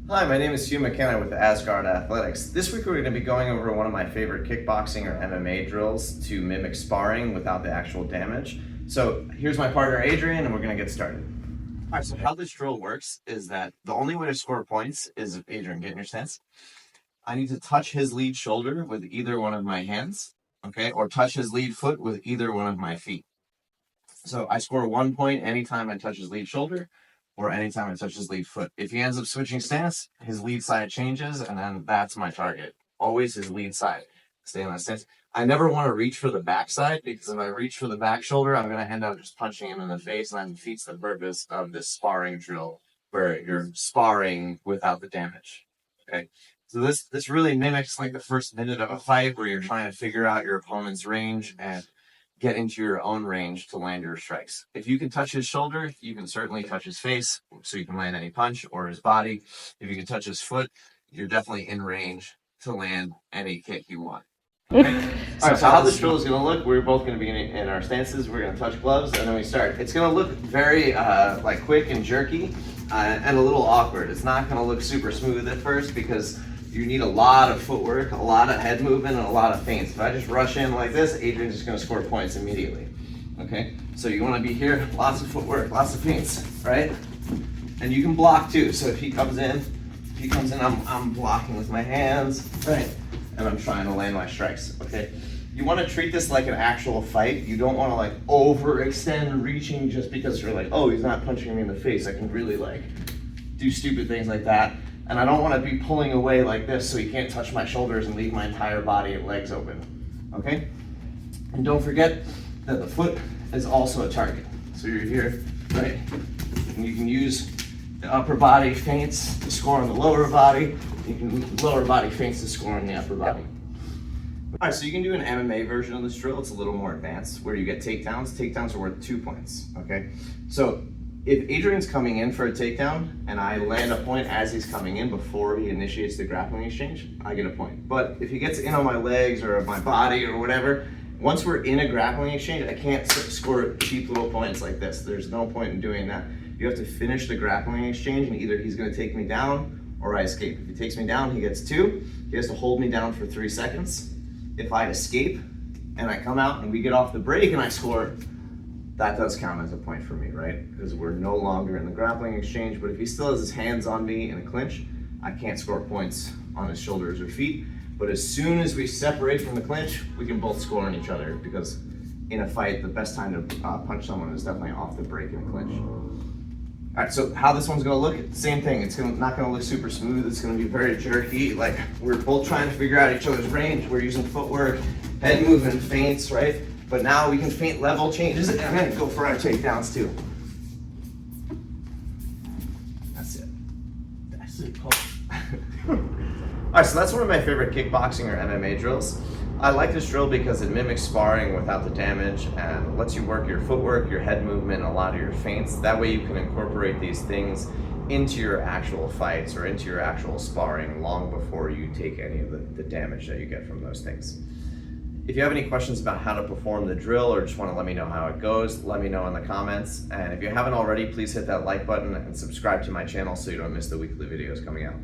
Hi, my name is Hugh McKenna with Asgard Athletics. This week we're going to be going over one of my favorite kickboxing or MMA drills to mimic sparring without the actual damage. So here's my partner Adrian and we're going to get started. All right, so how this drill works is that the only way to score points is, Adrian, get in your stance. I need to touch his lead shoulder with either one of my hands, okay, or touch his lead foot with either one of my feet. So I score 1 point anytime I touch his lead shoulder or anytime I touch his lead foot. If he ends up switching stance, his lead side changes, and then that's my target. Always his lead side. Stay in that stance. I never want to reach for the back side, because if I reach for the back shoulder, I'm going to end up just punching him in the face, and that defeats the purpose of this sparring drill, where you're sparring without the damage. Okay? So this really mimics like the first minute of a fight, where you're trying to figure out your opponent's range and get into your own range to land your strikes. If you can touch his shoulder, you can certainly touch his face, so you can land any punch, or his body. If you can touch his foot, you're definitely in range to land any kick you want. Okay? All right, so how this drill is going to look, we're both going to be in our stances. We're going to touch gloves, and then we start. It's going to look very like quick and jerky and a little awkward. It's not going to look super smooth at first because you need a lot of footwork, a lot of head movement, and a lot of feints. If I just rush in like this, Adrian's just going to score points immediately. Okay? So you want to be here, lots of footwork, lots of feints, right? And you can block too. So if he comes in, I'm blocking with my hands, right? And I'm trying to land my strikes, okay? You want to treat this like an actual fight. You don't want to like overextend reaching just because you're like, oh, he's not punching me in the face. I can really like do stupid things like that. And I don't want to be pulling away like this so he can't touch my shoulders and leave my entire body and legs open, okay? And don't forget that the foot is also a target. So you're here, right? And you can use the upper body feints to score on the lower body. You can lower body feints to score on the upper body. All right, so you can do an MMA version of this drill. It's a little more advanced where you get takedowns. Takedowns are worth 2 points, okay? So if Adrian's coming in for a takedown and I land a point as he's coming in before he initiates the grappling exchange, I get a point. But if he gets in on my legs or my body or whatever, once we're in a grappling exchange, I can't score cheap little points like this. There's no point in doing that. You have to finish the grappling exchange, and either he's going to take me down or I escape. If he takes me down, he gets 2. He has to hold me down for 3 seconds. If I escape and I come out and we get off the break and I score, that does count as a point for me, right? Because we're no longer in the grappling exchange. But if he still has his hands on me in a clinch, I can't score points on his shoulders or feet. But as soon as we separate from the clinch, we can both score on each other, because in a fight, the best time to punch someone is definitely off the break in a clinch. All right, so how this one's gonna look, same thing. It's not gonna look super smooth. It's gonna be very jerky. Like, we're both trying to figure out each other's range. We're using footwork, head movement, feints, right? But now we can feint level changes and then go for our takedowns too. That's it. That's it, Paul. All right, so that's one of my favorite kickboxing or MMA drills. I like this drill because it mimics sparring without the damage and lets you work your footwork, your head movement, and a lot of your feints. That way you can incorporate these things into your actual fights or into your actual sparring long before you take any of the damage that you get from those things. If you have any questions about how to perform the drill or just want to let me know how it goes, let me know in the comments. And if you haven't already, please hit that like button and subscribe to my channel so you don't miss the weekly videos coming out.